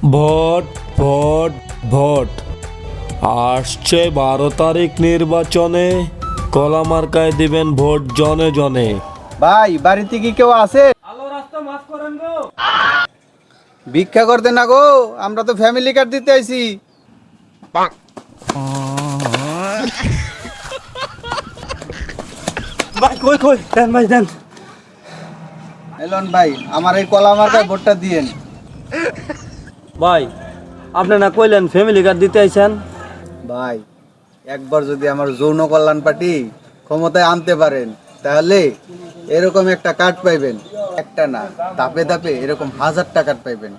Vote vote vote আসছে 12 তারিখ নির্বাচনে কলা মার্কায় দিবেন ভোট জনে জনে। ভাই বাড়িতে কি কেউ আছে? আলো রাস্তা মাফ করেন গো। ভিক্ষা করতে না গো, আমরা তো ফ্যামিলি কার্ড দিতে আইছি। ভাই কই কই দেন ভাই দেন। এলন ভাই, আমার এই কলা মার্কায় ভোটটা দিয়েন। ভাই আপনি না কইলেন ফ্যামিলি কার্ড দিতে আইছেন? ভাই একবার যদি আমার যৌন কল্যাণ পার্টি ক্ষমতায় আনতে পারেন তাহলে এরকম একটা কার্ড পাইবেন, একটা না ধাপে ধাপে এরকম 1000টা কার্ড পাইবেন।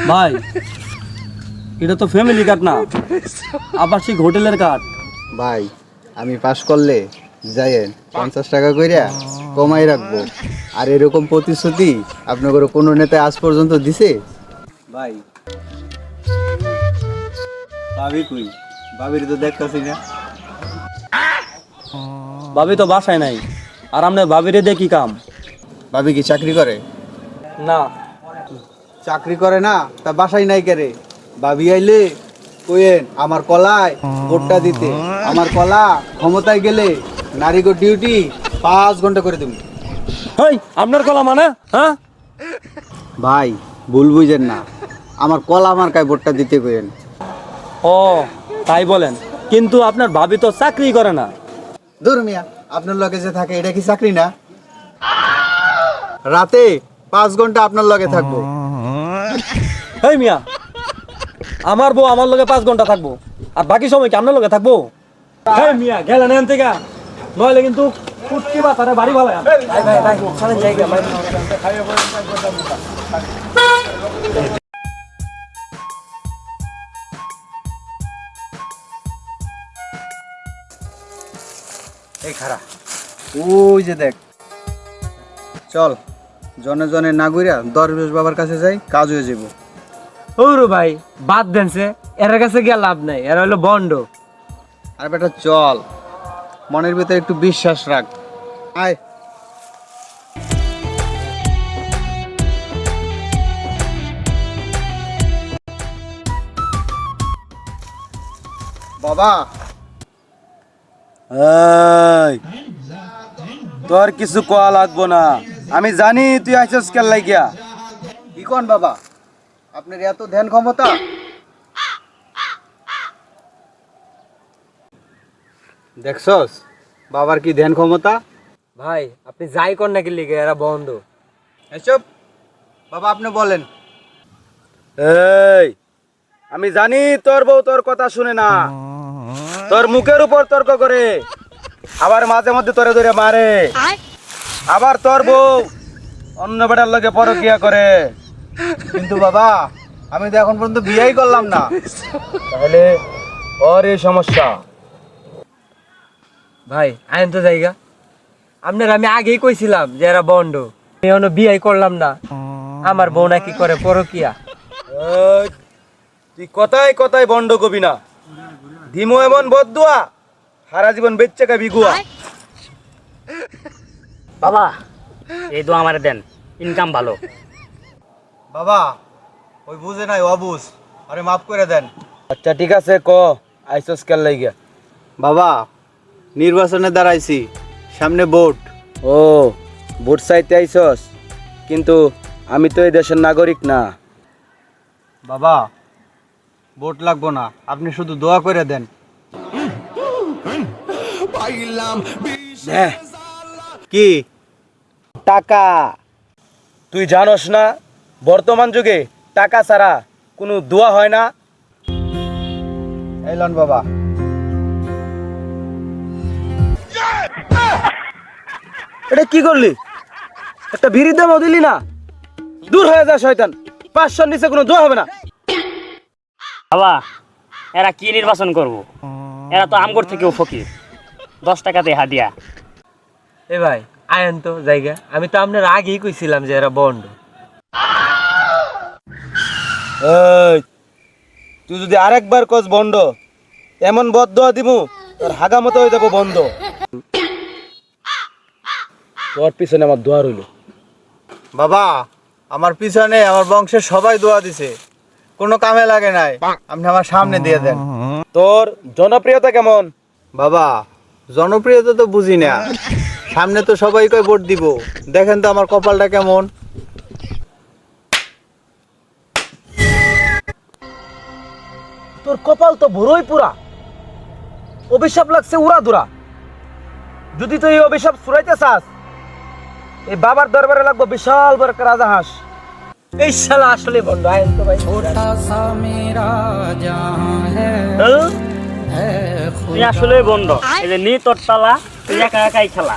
ভাই এটা তো ফ্যামিলি কার্ড না, আবাসিক হোটেলের কার্ড। ভাই আমি পাস করলে যাইয়েন 50 টাকা কইরা কমাই রাখবো। আর এরকম প্রতিশ্রুতি আপনাদের কোনো নেতা আজ পর্যন্ত দিছে? ভাই ভাবি কই? ভাবির তো দেখতাছি না। ভাবি তো বাসায় নাই, আর আপনার ভাবিরে দিয়ে কি কাম? ভাবি কি চাকরি করে? না চাকরি করে না, তা বাসায় নাই কেরে? ভাবি আইলে কইেন আমার কলায় ভোটটা দিতে। আমার কলা ক্ষমতায় গেলে নারীগো ডিউটি 5 ঘন্টা করে দেব। হেই আপনার কলা মানে? হ্যাঁ ভাই ভুল বুঝেন না, আমার কলা আমার কাছে ভোটটা দিতে কইেন। ও তাই বলেন, কিন্তু আপনার ভাবি তো চাকরি করে না। দূর মিয়া, আপনার লগে যে থাকে এটা কি চাকরি না? রাতে 5 ঘন্টা আপনার লগে থাকবো। হেই মিয়া, আমার বউ আমার লগে 5 ঘন্টা থাকবো, আর বাকি সময় কি আপনার লগে থাকবো? হেই মিয়া গেলেন এখান থেকে, নইলে কিন্তু কুটকি বাতারে বাড়ি ভালো। ভাই ভাই ভাই চলেন জায়গা ভাই। এই খারা, ওই যে দেখ। চল জনে জনে না ঘুরা দরবেশ বাবার কাছে যাই, কাজ হয়ে যাব। ওরু ভাই বাদ দেনছে, এর কাছে গিয়ে লাভ নাই, এরা হলো বন্ড। আর বেটা চল, মনের ভিতরে একটু বিশ্বাস রাখ। আয় বাবা। তোর কিছু কোয়া লাগবো না, আমি জানি তুই আইসস কেন লাগিয়া। কি কোন বাবা, আপনার এত ধ্যান ক্ষমতা? দেখছস বাবার কি ধ্যান ক্ষমতা? ভাই আপনি যাই কর নাকি লিগে এরা বন্ধ। এসব বাবা আপনি বলেন। এই আমি জানি তোর বউ তোর কথা শুনে না, তোর মুখের উপর তর্ক করে, আবার মাঝে মধ্যে তোরে ধরে মারে, আবার তোর বউ অন্য বেটার লগে পরকিয়া করে। কিন্তু বাবা আমি তো এখন পর্যন্ত বিয়েই করলাম না। তাহলে ওর এই সমস্যা। ভাই আইন তো জায়গা, আপনার আমি আগেই কইছিলাম যে এরা বন্ড। এখনো বিয়ে করলাম না, আমার বউ নাকি করে পরকিয়া। এই, তুই কথায় কথায় বন্ড কবি না, দিমো এমন বদুয়া সারা জীবন বেচ্চা খাবি গুয়া। বাবা এই তো আমার দেন, ইনকাম ভালো। বাবা ওই বুঝে নাই অবুঝ, আরে মাফ করে দেন। আচ্ছা ঠিক আছে, ক আইসস কেন লাগিয়া? বাবা নির্বাচনে দাঁড়াইছি, সামনে ভোট। ও ভোট চাইতে আইসস, কিন্তু আমি তো এই দেশের নাগরিক না। বাবা ভোট লাগবো না, আপনি শুধু দোয়া করে দেন। হ্যাঁ, কি? টাকা। তুই জানোস না বর্তমান যুগে টাকা ছাড়া কোনো দোয়া হয় না? এলন বাবা। এটা কি করলি? একটা বিড়ির দামও দিলি না? দূর হয়ে যা শয়তান, 500 নিচে কোনো দোয়া হবে না। বাবা এরা কি নির্বাচন করব, এরা তো আমগর থেকেও ফকির। 10 টাকাতে হাদিয়া। এ ভাই আইন তো জায়গা, আমি তো আপনার আগেই কইছিলাম যে এরা বন্ড। এই তুই যদি আরেকবার কস বন্ধ, এমন বদদোয়া দিমু তোর হাগা মতো হয়ে যাবো বন্ধ। তোর পিছনে আমার দোয়া রইল। বাবা আমার পিছনে আমার বংশের সবাই দোয়া দিছে, কোনো কামে লাগে নাই, আপনি আমার সামনে দিয়ে দেন। তোর জনপ্রিয়তা কেমন? বাবা জনপ্রিয়তা তো বুঝি না, সামনে তো সবাই কয় ভোট দিব, দেখেন তো আমার কপালটা কেমন। তোর কপাল তো বড়ই পুরা, অভিশাপ লাগছে উড়া দুরা। যদি তুই এই অভিশাপ ছুড়াইতে চাস, এই বাবার দরবারে লাগবে বিশাল বড় একটা রাজা হাঁস। এই শালা আসলে বন্ধ আইন তো ভাই। তুই আসলে বন্ধ, এই যে নি তোর তালা, তুই একা একাই খেলা।